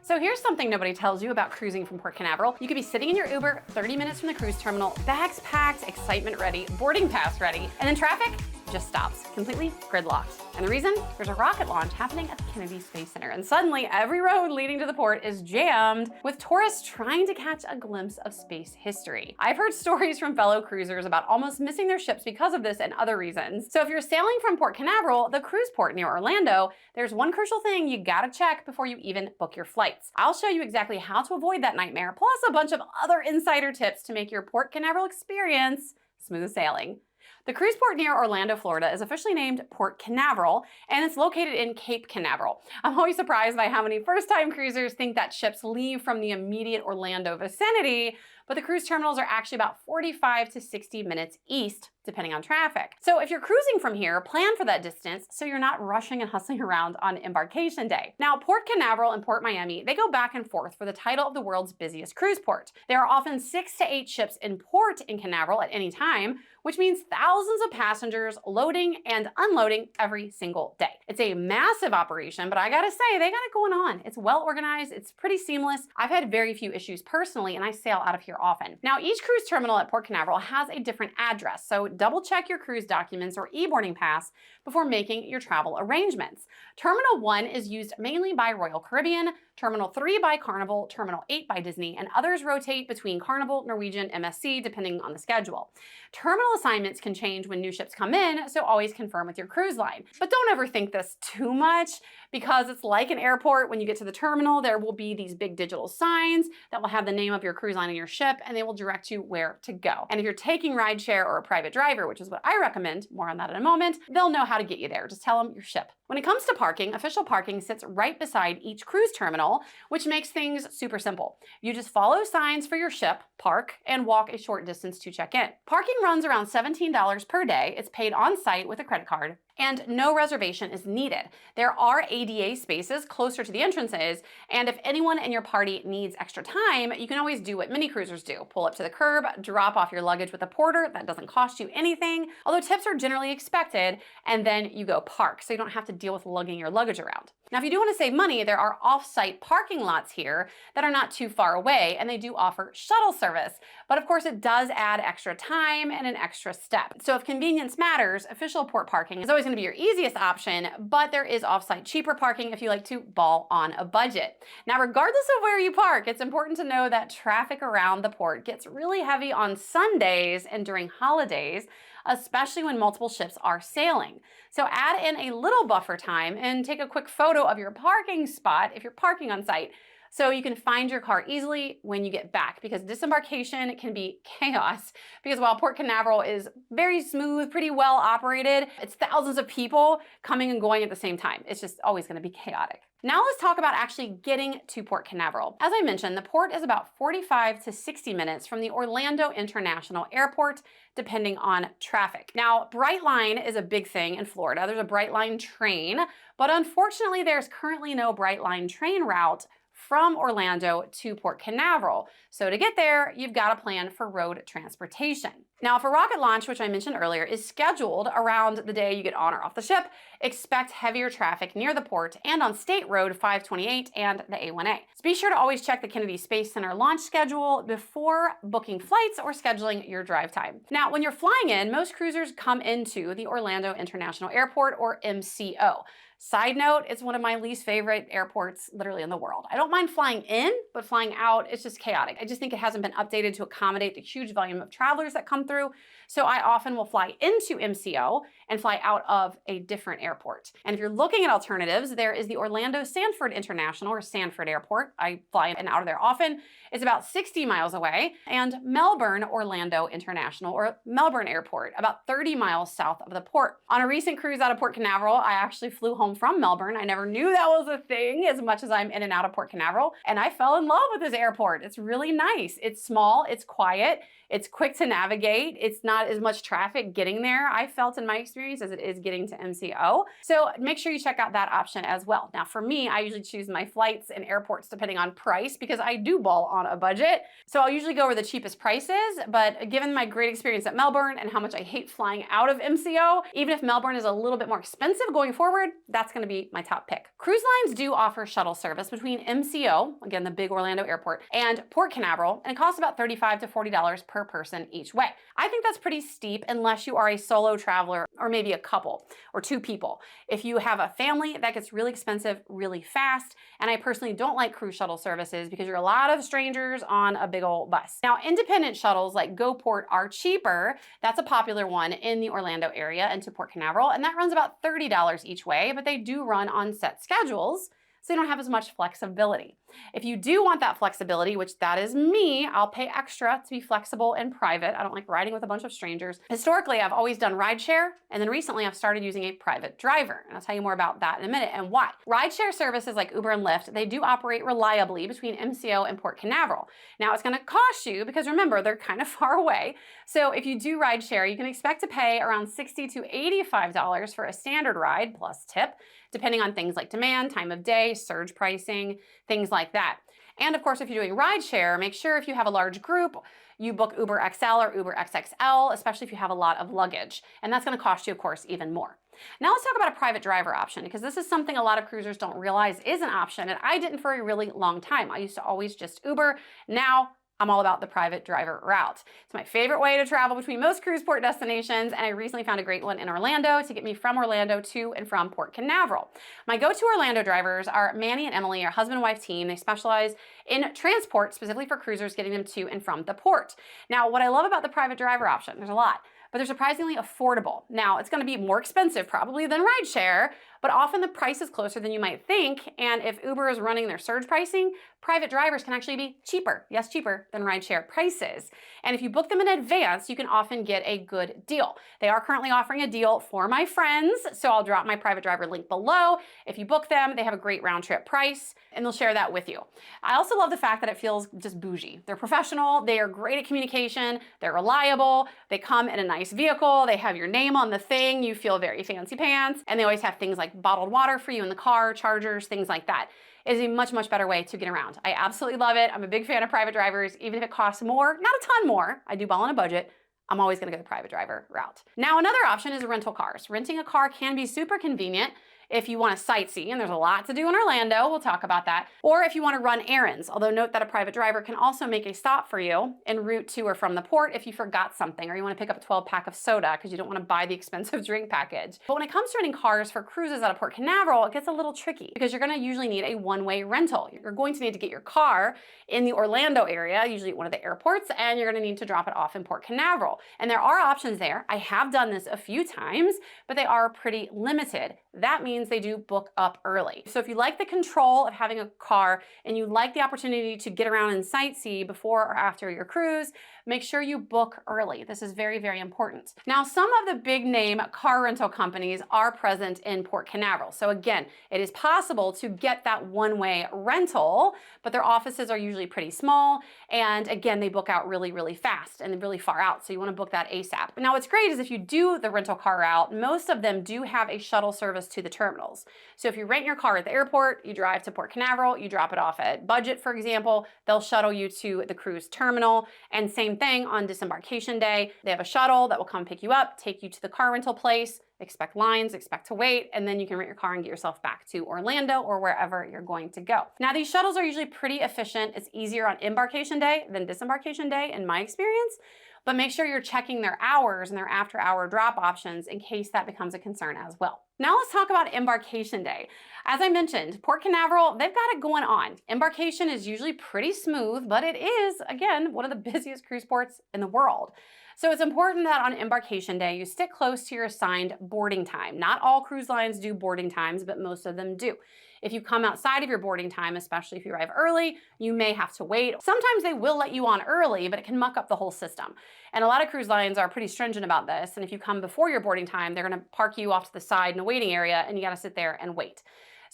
So here's something nobody tells you about cruising from Port Canaveral. You could be sitting in your Uber 30 minutes from the cruise terminal, bags packed, excitement ready, boarding pass ready, and then traffic just stops, completely gridlocked. And the reason? There's a rocket launch happening at the Kennedy Space Center, and suddenly every road leading to the port is jammed with tourists trying to catch a glimpse of space history. I've heard stories from fellow cruisers about almost missing their ships because of this and other reasons. So if you're sailing from Port Canaveral, the cruise port near Orlando, there's one crucial thing you gotta check before you even book your flights. I'll show you exactly how to avoid that nightmare, plus a bunch of other insider tips to make your Port Canaveral experience smooth sailing. The cruise port near Orlando, Florida is officially named Port Canaveral, and it's located in Cape Canaveral. I'm always surprised by how many first-time cruisers think that ships leave from the immediate Orlando vicinity, but the cruise terminals are actually about 45 to 60 minutes east, depending on traffic. So if you're cruising from here, plan for that distance so you're not rushing and hustling around on embarkation day. Now, Port Canaveral and Port Miami, they go back and forth for the title of the world's busiest cruise port. There are often 6 to 8 ships in port in Canaveral at any time, which means thousands of passengers loading and unloading every single day. It's a massive operation, but I gotta say, they got it going on. It's well organized, it's pretty seamless. I've had very few issues personally, and I sail out of here often. Now, each cruise terminal at Port Canaveral has a different address, so double check your cruise documents or e-boarding pass before making your travel arrangements. Terminal 1 is used mainly by Royal Caribbean, Terminal 3 by Carnival, Terminal 8 by Disney, and others rotate between Carnival, Norwegian, MSC, depending on the schedule. Terminal assignments can change when new ships come in, so always confirm with your cruise line. But don't overthink this too much, because it's like an airport. When you get to the terminal, there will be these big digital signs that will have the name of your cruise line and your ship, and they will direct you where to go. And if you're taking rideshare or a private driver, which is what I recommend, more on that in a moment, they'll know how to get you there. Just tell them your ship. When it comes to parking, official parking sits right beside each cruise terminal, which makes things super simple. You just follow signs for your ship, park, and walk a short distance to check in. Parking runs around $17 per day. It's paid on site with a credit card, and no reservation is needed. There are ADA spaces closer to the entrances, and if anyone in your party needs extra time, you can always do what mini cruisers do. Pull up to the curb, drop off your luggage with a porter. That doesn't cost you anything, although tips are generally expected, and then you go park, so you don't have to deal with lugging your luggage around. Now, if you do want to save money, there are off-site parking lots here that are not too far away, and they do offer shuttle service. But of course, it does add extra time and an extra step. So if convenience matters, official port parking is always going to be your easiest option, but there is off-site cheaper parking if you like to ball on a budget. Now, regardless of where you park, it's important to know that traffic around the port gets really heavy on Sundays and during holidays, especially when multiple ships are sailing. So add in a little buffer time and take a quick photo of your parking spot if you're parking on site, so you can find your car easily when you get back, because disembarkation can be chaos. Because while Port Canaveral is very smooth, pretty well operated, it's thousands of people coming and going at the same time. It's just always going to be chaotic. Now let's talk about actually getting to Port Canaveral. As I mentioned, the port is about 45 to 60 minutes from the Orlando International Airport, depending on traffic. Now, Brightline is a big thing in Florida. There's a Brightline train, but unfortunately there's currently no Brightline train route from Orlando to Port Canaveral. So to get there, you've got to plan for road transportation. Now, if a rocket launch, which I mentioned earlier, is scheduled around the day you get on or off the ship, expect heavier traffic near the port and on State Road 528 and the A1A. So be sure to always check the Kennedy Space Center launch schedule before booking flights or scheduling your drive time. Now, when you're flying in, most cruisers come into the Orlando International Airport, or MCO. Side note, it's one of my least favorite airports literally in the world. I don't mind flying in, but flying out, it's just chaotic. I just think it hasn't been updated to accommodate the huge volume of travelers that come through. So I often will fly into MCO and fly out of a different airport. And if you're looking at alternatives, there is the Orlando Sanford International, or Sanford Airport. I fly in and out of there often. It's about 60 miles away. And Melbourne Orlando International, or Melbourne Airport, about 30 miles south of the port. On a recent cruise out of Port Canaveral, I actually flew home from Melbourne. I never knew that was a thing, as much as I'm in and out of Port Canaveral, and I fell in in love with this airport. It's really nice. It's small, it's quiet, it's quick to navigate. It's not as much traffic getting there, I felt in my experience, as it is getting to MCO. So make sure you check out that option as well. Now for me, I usually choose my flights and airports depending on price because I do ball on a budget. So I'll usually go where the cheapest price is, but given my great experience at Melbourne and how much I hate flying out of MCO, even if Melbourne is a little bit more expensive going forward, that's gonna be my top pick. Cruise lines do offer shuttle service between MCO, again, the big Orlando airport, and Port Canaveral, and it costs about $35 to $40 per person each way. I think that's pretty steep unless you are a solo traveler or maybe a couple or two people. If you have a family, that gets really expensive really fast, and I personally don't like cruise shuttle services because you're a lot of strangers on a big old bus. Now, independent shuttles like GoPort are cheaper. That's a popular one in the Orlando area and to Port Canaveral, and that runs about $30 each way, but they do run on set schedules, so you don't have as much flexibility. If you do want that flexibility, which that is me, I'll pay extra to be flexible and private. I don't like riding with a bunch of strangers. Historically, I've always done rideshare, and then recently I've started using a private driver, and I'll tell you more about that in a minute and why. Rideshare services like Uber and Lyft, they do operate reliably between MCO and Port Canaveral. Now it's gonna cost you, because remember, they're kind of far away. So if you do rideshare, you can expect to pay around $60 to $85 for a standard ride plus tip, depending on things like demand, time of day, surge pricing, things like that. And of course, if you're doing rideshare, make sure if you have a large group, you book Uber XL or Uber XXL, especially if you have a lot of luggage. And that's gonna cost you, of course, even more. Now let's talk about a private driver option, because this is something a lot of cruisers don't realize is an option, and I didn't for a really long time. I used to always just Uber. Now I'm all about the private driver route. It's my favorite way to travel between most cruise port destinations, and I recently found a great one in Orlando to get me from Orlando to and from Port Canaveral. My go-to Orlando drivers are Manny and Emily, our husband and wife team. They specialize in transport, specifically for cruisers, getting them to and from the port. Now, what I love about the private driver option, there's a lot, but they're surprisingly affordable. Now, it's gonna be more expensive probably than rideshare, but often the price is closer than you might think, and if Uber is running their surge pricing, private drivers can actually be cheaper, yes, cheaper than rideshare prices. And if you book them in advance, you can often get a good deal. They are currently offering a deal for my friends, so I'll drop my private driver link below. If you book them, they have a great round trip price, and they'll share that with you. I also love the fact that it feels just bougie. They're professional, they are great at communication, they're reliable, they come in a nice vehicle, they have your name on the thing, you feel very fancy pants, and they always have things like bottled water for you in the car, chargers, things like that. It is a much, much better way to get around. I absolutely love it. I'm a big fan of private drivers, even if it costs more, not a ton more. I do ball on a budget. I'm always gonna go the private driver route. Now, another option is rental cars. Renting a car can be super convenient if you want to sightsee, and there's a lot to do in Orlando, we'll talk about that, or if you want to run errands, although note that a private driver can also make a stop for you en route to or from the port if you forgot something, or you want to pick up a 12-pack of soda because you don't want to buy the expensive drink package. But when it comes to renting cars for cruises out of Port Canaveral, it gets a little tricky because you're going to usually need a one-way rental. You're going to need to get your car in the Orlando area, usually at one of the airports, and you're going to need to drop it off in Port Canaveral. And there are options there. I have done this a few times, but they are pretty limited. That means they do book up early. So if you like the control of having a car and you like the opportunity to get around and sightsee before or after your cruise, make sure you book early. This is very, very important. Now, some of the big name car rental companies are present in Port Canaveral. So again, it is possible to get that one-way rental, but their offices are usually pretty small. And again, they book out really, really fast and really far out. So you want to book that ASAP. Now, what's great is if you do the rental car route, most of them do have a shuttle service to the terminals. So if you rent your car at the airport, you drive to Port Canaveral, you drop it off at Budget, for example, they'll shuttle you to the cruise terminal. And same thing on disembarkation day. They have a shuttle that will come pick you up, take you to the car rental place, expect lines, expect to wait, and then you can rent your car and get yourself back to Orlando or wherever you're going to go. Now, these shuttles are usually pretty efficient. It's easier on embarkation day than disembarkation day in my experience, but make sure you're checking their hours and their after-hour drop options in case that becomes a concern as well. Now let's talk about embarkation day. As I mentioned, Port Canaveral, they've got it going on. Embarkation is usually pretty smooth, but it is, again, one of the busiest cruise ports in the world. So it's important that on embarkation day, you stick close to your assigned boarding time. Not all cruise lines do boarding times, but most of them do. If you come outside of your boarding time, especially if you arrive early, you may have to wait. Sometimes they will let you on early, but it can muck up the whole system. And a lot of cruise lines are pretty stringent about this. And if you come before your boarding time, they're gonna park you off to the side in a waiting area and you gotta sit there and wait.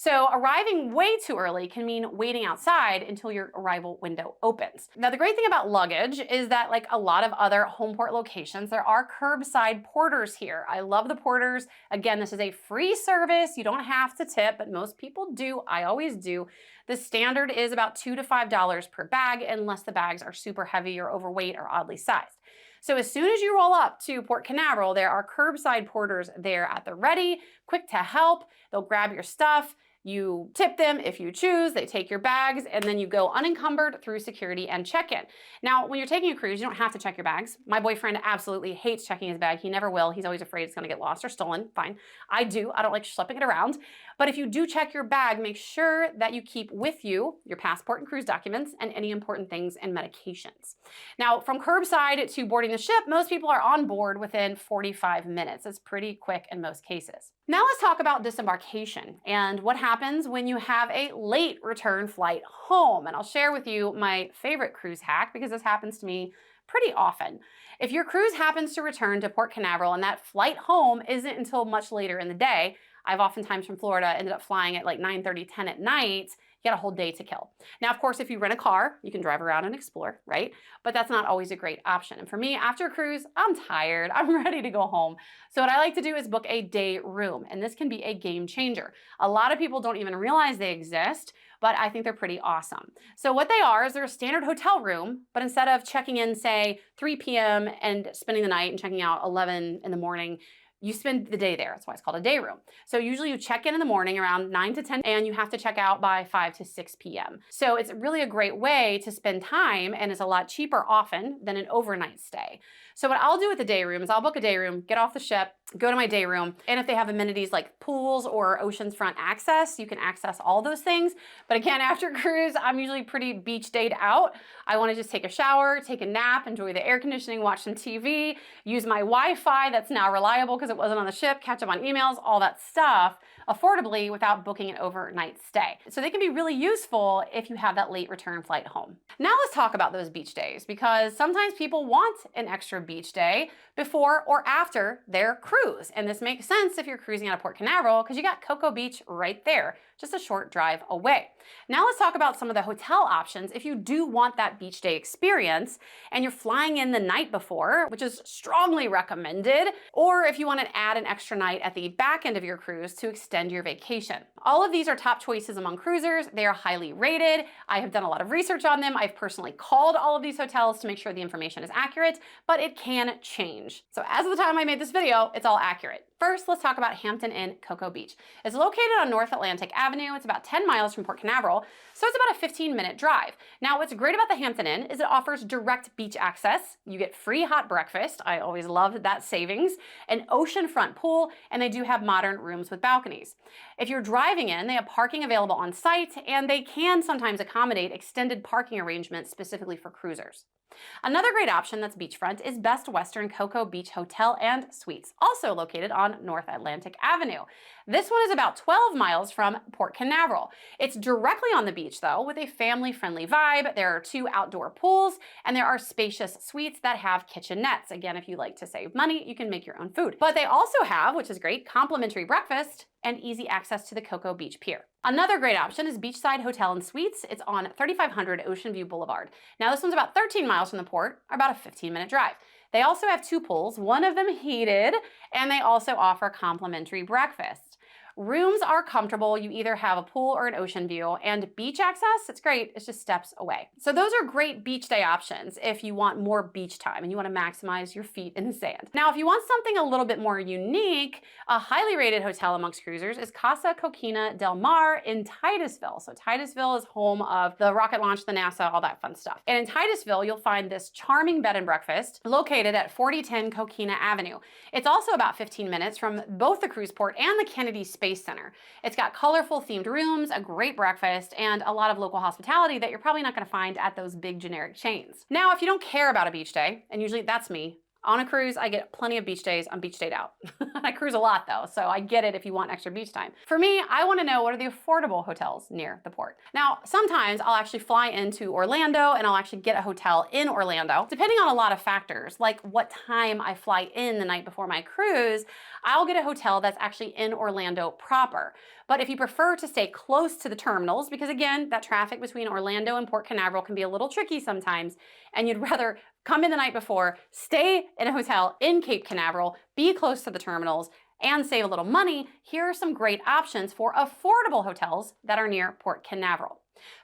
So arriving way too early can mean waiting outside until your arrival window opens. Now, the great thing about luggage is that, like a lot of other home port locations, there are curbside porters here. I love the porters. Again, this is a free service. You don't have to tip, but most people do. I always do. The standard is about $2 to $5 per bag, unless the bags are super heavy or overweight or oddly sized. So as soon as you roll up to Port Canaveral, there are curbside porters there at the ready, quick to help. They'll grab your stuff. You tip them if you choose, they take your bags, and then you go unencumbered through security and check-in. Now, when you're taking a cruise, you don't have to check your bags. My boyfriend absolutely hates checking his bag. He never will. He's always afraid it's gonna get lost or stolen. Fine. I do. I don't like schlepping it around. But if you do check your bag, make sure that you keep with you your passport and cruise documents and any important things and medications. Now, from curbside to boarding the ship, most people are on board within 45 minutes. It's pretty quick in most cases. Now let's talk about disembarkation and what happens when you have a late return flight home. And I'll share with you my favorite cruise hack because this happens to me pretty often. If your cruise happens to return to Port Canaveral and that flight home isn't until much later in the day, I've oftentimes from Florida ended up flying at like 9:30, 10 at night. You got a whole day to kill. Now, of course, if you rent a car, you can drive around and explore, right? But that's not always a great option. And for me, after a cruise, I'm tired. I'm ready to go home. So what I like to do is book a day room, and this can be a game changer. A lot of people don't even realize they exist, but I think they're pretty awesome. So what they are is they're a standard hotel room, but instead of checking in, say, 3 p.m. and spending the night and checking out 11 in the morning, you spend the day there. That's why it's called a day room. So usually you check in the morning around 9 to 10 and you have to check out by 5 to 6 p.m. So it's really a great way to spend time and it's a lot cheaper often than an overnight stay. So what I'll do with the day room is I'll book a day room, get off the ship, go to my day room, and if they have amenities like pools or oceanfront access, you can access all those things. But again, after a cruise, I'm usually pretty beach dayed out. I want to just take a shower, take a nap, enjoy the air conditioning, watch some TV, use my Wi-Fi that's now reliable because it wasn't on the ship, catch up on emails, all that stuff affordably without booking an overnight stay. So they can be really useful if you have that late return flight home. Now let's talk about those beach days because sometimes people want an extra beach day before or after their cruise. And this makes sense if you're cruising out of Port Canaveral because you got Cocoa Beach right there, just a short drive away. Now let's talk about some of the hotel options if you do want that beach day experience and you're flying in the night before, which is strongly recommended, or if you want to add an extra night at the back end of your cruise to extend your vacation. All of these are top choices among cruisers. They are highly rated. I have done a lot of research on them. I've personally called all of these hotels to make sure the information is accurate, but it can change. So as of the time I made this video, it's all accurate. First, let's talk about Hampton Inn Cocoa Beach. It's located on North Atlantic Avenue. It's about 10 miles from Port Canaveral, so it's about a 15-minute drive. Now, what's great about the Hampton Inn is it offers direct beach access. You get free hot breakfast. I always loved that savings. An oceanfront pool, and they do have modern rooms with balconies. If you're driving in, they have parking available on site, and they can sometimes accommodate extended parking arrangements specifically for cruisers. Another great option that's beachfront is Best Western Cocoa Beach Hotel and Suites, also located on North Atlantic Avenue. This one is about 12 miles from Port Canaveral. It's directly on the beach though, with a family-friendly vibe. There are 2 outdoor pools and there are spacious suites that have kitchenettes. Again, if you like to save money, you can make your own food. But they also have, which is great, complimentary breakfast and easy access to the Cocoa Beach Pier. Another great option is Beachside Hotel and Suites. It's on 3500 Ocean View Boulevard. Now this one's about 13 miles from the port, or about a 15-minute drive. They also have 2 pools, one of them heated, and they also offer complimentary breakfast. Rooms are comfortable. You either have a pool or an ocean view, and beach access, it's great. It's just steps away. So those are great beach day options if you want more beach time and you want to maximize your feet in the sand. Now, if you want something a little bit more unique, a highly rated hotel amongst cruisers is Casa Coquina Del Mar in Titusville. So Titusville is home of the rocket launch, the NASA, all that fun stuff. And in Titusville, you'll find this charming bed and breakfast located at 4010 Coquina Avenue. It's also about 15 minutes from both the cruise port and the Kennedy Space Center. It's got colorful themed rooms, a great breakfast, and a lot of local hospitality that you're probably not going to find at those big generic chains. Now, if you don't care about a beach day, and usually that's me, On a cruise, I get plenty of beach days. I'm beach dayed out. I cruise a lot though, so I get it if you want extra beach time. For me, I want to know what are the affordable hotels near the port. Now, sometimes I'll actually fly into Orlando and I'll actually get a hotel in Orlando. Depending on a lot of factors, like what time I fly in the night before my cruise, I'll get a hotel that's actually in Orlando proper. But if you prefer to stay close to the terminals, because again, that traffic between Orlando and Port Canaveral can be a little tricky sometimes, and you'd rather come in the night before, stay in a hotel in Cape Canaveral, be close to the terminals, and save a little money, here are some great options for affordable hotels that are near Port Canaveral.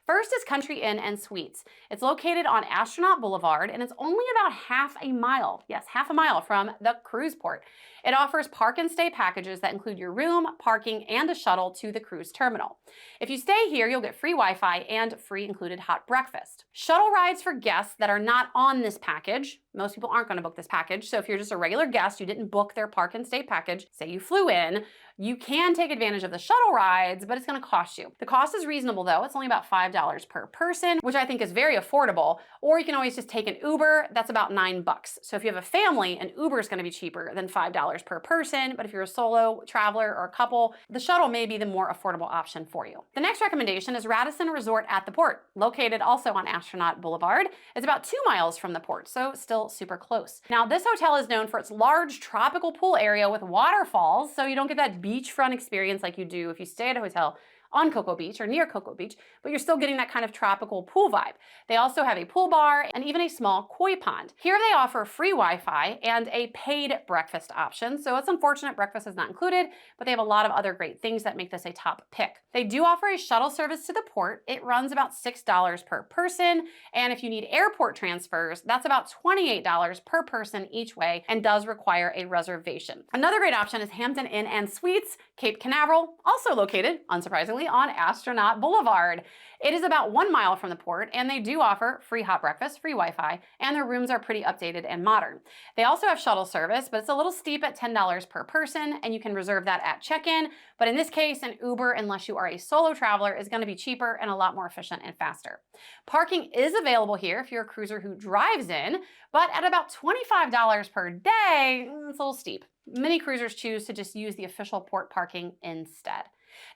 First is Country Inn and Suites. It's located on Astronaut Boulevard and it's only about half a mile, yes, half a mile from the cruise port. It offers park and stay packages that include your room, parking, and a shuttle to the cruise terminal. If you stay here, you'll get free Wi-Fi and free included hot breakfast. Shuttle rides for guests that are not on this package. Most people aren't going to book this package, so if you're just a regular guest, you didn't book their park and stay package, say you flew in, you can take advantage of the shuttle rides, but it's going to cost you. The cost is reasonable though. It's only about $5 per person, which I think is very affordable. Or you can always just take an Uber. That's about $9. So if you have a family, an Uber is going to be cheaper than $5 per person. But if you're a solo traveler or a couple, the shuttle may be the more affordable option for you. The next recommendation is Radisson Resort at the Port, located also on Astronaut Boulevard. It's about 2 miles from the port, so still super close. Now, this hotel is known for its large tropical pool area with waterfalls, so you don't get that beachfront experience like you do if you stay at a hotel on Cocoa Beach or near Cocoa Beach, but you're still getting that kind of tropical pool vibe. They also have a pool bar and even a small koi pond. Here they offer free Wi-Fi and a paid breakfast option, so it's unfortunate breakfast is not included, but they have a lot of other great things that make this a top pick. They do offer a shuttle service to the port. It runs about $6 per person, and if you need airport transfers, that's about $28 per person each way and does require a reservation. Another great option is Hampton Inn and Suites, Cape Canaveral, also located, unsurprisingly, on Astronaut Boulevard. It is about 1 mile from the port, and they do offer free hot breakfast, free Wi-Fi, and their rooms are pretty updated and modern. They also have shuttle service, but it's a little steep at $10 per person, and you can reserve that at check-in. But in this case, an Uber, unless you are a solo traveler, is going to be cheaper and a lot more efficient and faster. Parking is available here if you're a cruiser who drives in, but at about $25 per day, it's a little steep. Many cruisers choose to just use the official port parking instead.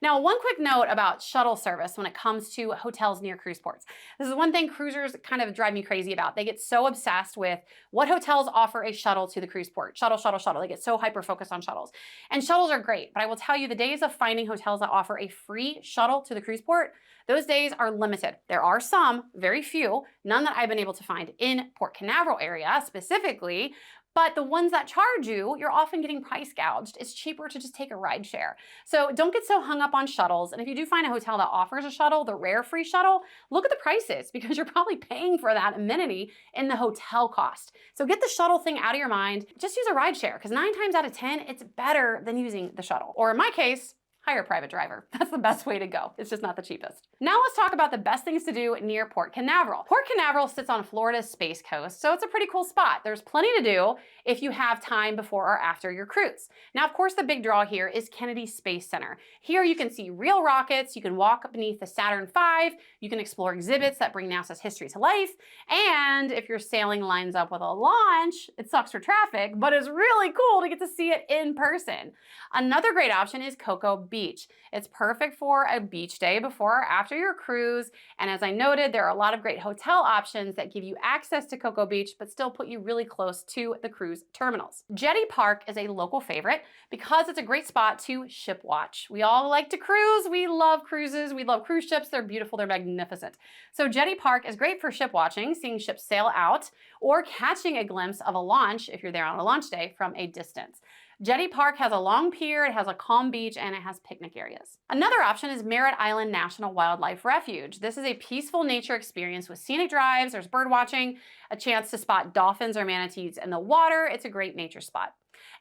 Now, one quick note about shuttle service when it comes to hotels near cruise ports. This is one thing cruisers kind of drive me crazy about. They get so obsessed with what hotels offer a shuttle to the cruise port. Shuttle, shuttle, shuttle. They get so hyper-focused on shuttles. And shuttles are great, but I will tell you the days of finding hotels that offer a free shuttle to the cruise port, those days are limited. There are some, very few, none that I've been able to find in Port Canaveral area specifically, but the ones that charge you, you're often getting price gouged. It's cheaper to just take a ride share. So don't get so hung up on shuttles. And if you do find a hotel that offers a shuttle, the rare free shuttle, look at the prices because you're probably paying for that amenity in the hotel cost. So get the shuttle thing out of your mind. Just use a ride share because 9 times out of 10, it's better than using the shuttle. Or in my case, hire a private driver. That's the best way to go. It's just not the cheapest. Now let's talk about the best things to do near Port Canaveral. Port Canaveral sits on Florida's Space Coast, so it's a pretty cool spot. There's plenty to do if you have time before or after your cruise. Now, of course, the big draw here is Kennedy Space Center. Here you can see real rockets, you can walk beneath the Saturn V, you can explore exhibits that bring NASA's history to life, and if your sailing lines up with a launch, it sucks for traffic, but it's really cool to get to see it in person. Another great option is Cocoa Beach. It's perfect for a beach day before or after your cruise. And as I noted, there are a lot of great hotel options that give you access to Cocoa Beach, but still put you really close to the cruise terminals. Jetty Park is a local favorite because it's a great spot to ship watch. We all like to cruise. We love cruises. We love cruise ships. They're beautiful. They're magnificent. So Jetty Park is great for ship watching, seeing ships sail out, or catching a glimpse of a launch if you're there on a launch day from a distance. Jetty Park has a long pier, it has a calm beach, and it has picnic areas. Another option is Merritt Island National Wildlife Refuge. This is a peaceful nature experience with scenic drives, there's bird watching, a chance to spot dolphins or manatees in the water. It's a great nature spot.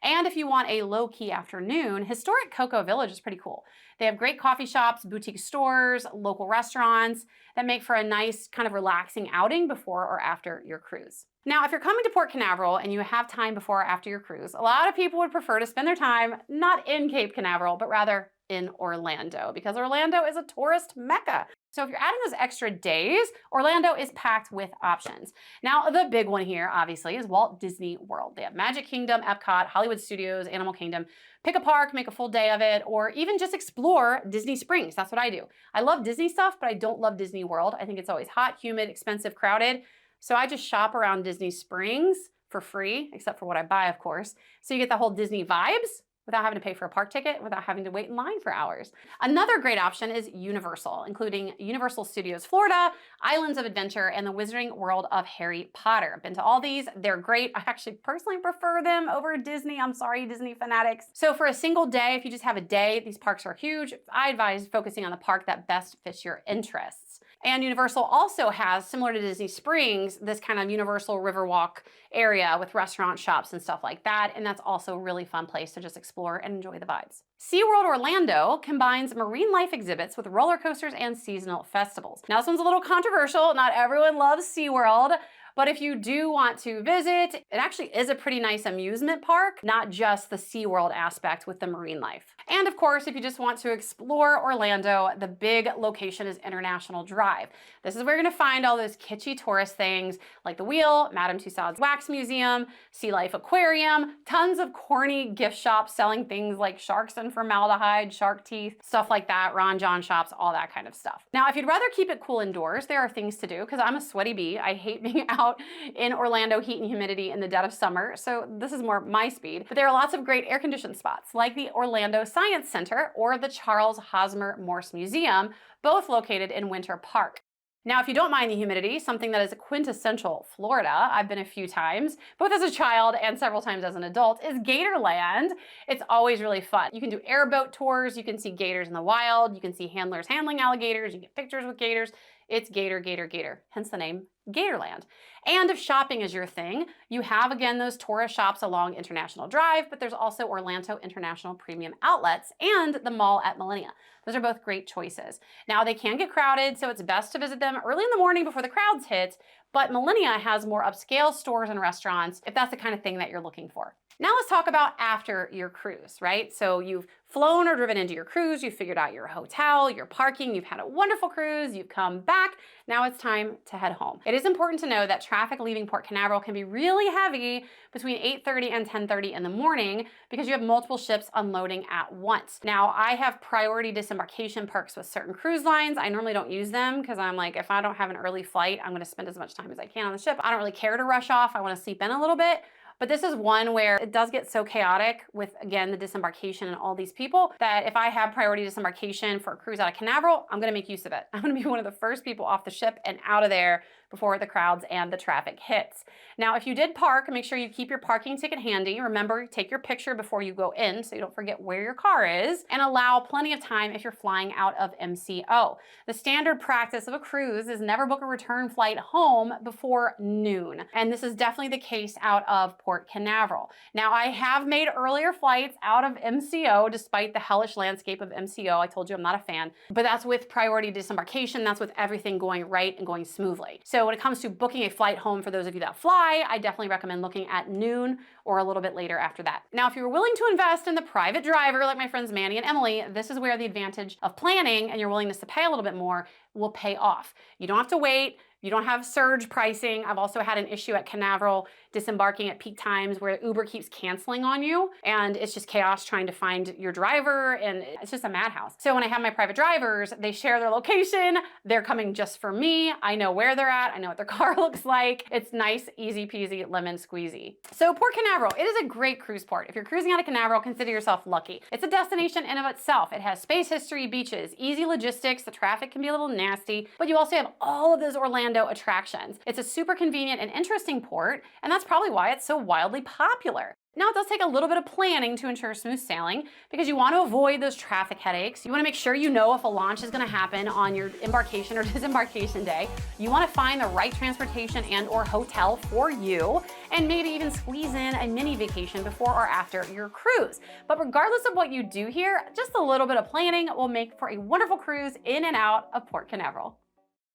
And if you want a low-key afternoon, historic Cocoa Village is pretty cool. They have great coffee shops, boutique stores, local restaurants that make for a nice kind of relaxing outing before or after your cruise. Now, if you're coming to Port Canaveral and you have time before or after your cruise, a lot of people would prefer to spend their time not in Cape Canaveral, but rather in Orlando, because Orlando is a tourist mecca. So if you're adding those extra days, Orlando is packed with options. Now, the big one here, obviously, is Walt Disney World. They have Magic Kingdom, Epcot, Hollywood Studios, Animal Kingdom. Pick a park, make a full day of it, or even just explore Disney Springs. That's what I do. I love Disney stuff, but I don't love Disney World. I think it's always hot, humid, expensive, crowded. So I just shop around Disney Springs for free, except for what I buy, of course. So you get the whole Disney vibes without having to pay for a park ticket, without having to wait in line for hours. Another great option is Universal, including Universal Studios Florida, Islands of Adventure, and the Wizarding World of Harry Potter. I've been to all these. They're great. I actually personally prefer them over Disney. I'm sorry, Disney fanatics. So for a single day, if you just have a day, these parks are huge. I advise focusing on the park that best fits your interests. And Universal also has, similar to Disney Springs, this kind of Universal Riverwalk area with restaurant shops and stuff like that. And that's also a really fun place to just explore and enjoy the vibes. SeaWorld Orlando combines marine life exhibits with roller coasters and seasonal festivals. Now, this one's a little controversial. Not everyone loves SeaWorld. But if you do want to visit, it actually is a pretty nice amusement park, not just the SeaWorld aspect with the marine life. And of course, if you just want to explore Orlando, the big location is International Drive. This is where you're gonna find all those kitschy tourist things like the Wheel, Madame Tussauds Wax Museum, Sea Life Aquarium, tons of corny gift shops selling things like sharks and formaldehyde, shark teeth, stuff like that, Ron John shops, all that kind of stuff. Now, if you'd rather keep it cool indoors, there are things to do because I'm a sweaty bee. I hate being out in Orlando heat and humidity in the dead of summer, so this is more my speed. But there are lots of great air-conditioned spots like the Orlando Science Center or the Charles Hosmer Morse Museum, both located in Winter Park. Now, if you don't mind the humidity, something that is quintessential Florida, I've been a few times, both as a child and several times as an adult, is Gatorland. It's always really fun. You can do airboat tours, you can see gators in the wild, you can see handlers handling alligators, you get pictures with gators. It's Gator, Gator, Gator, hence the name Gatorland. And if shopping is your thing, you have, again, those tourist shops along International Drive, but there's also Orlando International Premium Outlets and the mall at Millennia. Those are both great choices. Now, they can get crowded, so it's best to visit them early in the morning before the crowds hit, but Millennia has more upscale stores and restaurants if that's the kind of thing that you're looking for. Now let's talk about after your cruise, right? So you've flown or driven into your cruise, you've figured out your hotel, your parking, you've had a wonderful cruise, you've come back, now it's time to head home. It is important to know that traffic leaving Port Canaveral can be really heavy between 8:30 and 10:30 in the morning because you have multiple ships unloading at once. Now, I have priority disembarkation perks with certain cruise lines. I normally don't use them because I'm like, if I don't have an early flight, I'm gonna spend as much time as I can on the ship. I don't really care to rush off. I wanna sleep in a little bit. But this is one where it does get so chaotic with, again, the disembarkation and all these people that if I have priority disembarkation for a cruise out of Canaveral, I'm gonna make use of it. I'm gonna be one of the first people off the ship and out of there before the crowds and the traffic hits. Now, if you did park, make sure you keep your parking ticket handy. Remember, take your picture before you go in so you don't forget where your car is, and allow plenty of time if you're flying out of MCO. The standard practice of a cruise is never book a return flight home before noon. And this is definitely the case out of Port Canaveral. Now, I have made earlier flights out of MCO despite the hellish landscape of MCO. I told you I'm not a fan, but that's with priority disembarkation. That's with everything going right and going smoothly. So when it comes to booking a flight home for those of you that fly, I definitely recommend looking at noon or a little bit later after that. Now, if you're willing to invest in the private driver, like my friends Manny and Emily, this is where the advantage of planning and your willingness to pay a little bit more will pay off. You don't have to wait. You don't have surge pricing. I've also had an issue at Canaveral disembarking at peak times where Uber keeps canceling on you and it's just chaos trying to find your driver and it's just a madhouse. So when I have my private drivers, they share their location. They're coming just for me. I know where they're at. I know what their car looks like. It's nice, easy peasy, lemon squeezy. So Port Canaveral, it is a great cruise port. If you're cruising out of Canaveral, consider yourself lucky. It's a destination in of itself. It has space history, beaches, easy logistics. The traffic can be a little nasty, but you also have all of those Orlando attractions. It's a super convenient and interesting port, and that's probably why it's so wildly popular. Now, it does take a little bit of planning to ensure smooth sailing because you want to avoid those traffic headaches. You want to make sure you know if a launch is going to happen on your embarkation or disembarkation day. You want to find the right transportation and or hotel for you and maybe even squeeze in a mini vacation before or after your cruise. But regardless of what you do here, just a little bit of planning will make for a wonderful cruise in and out of Port Canaveral.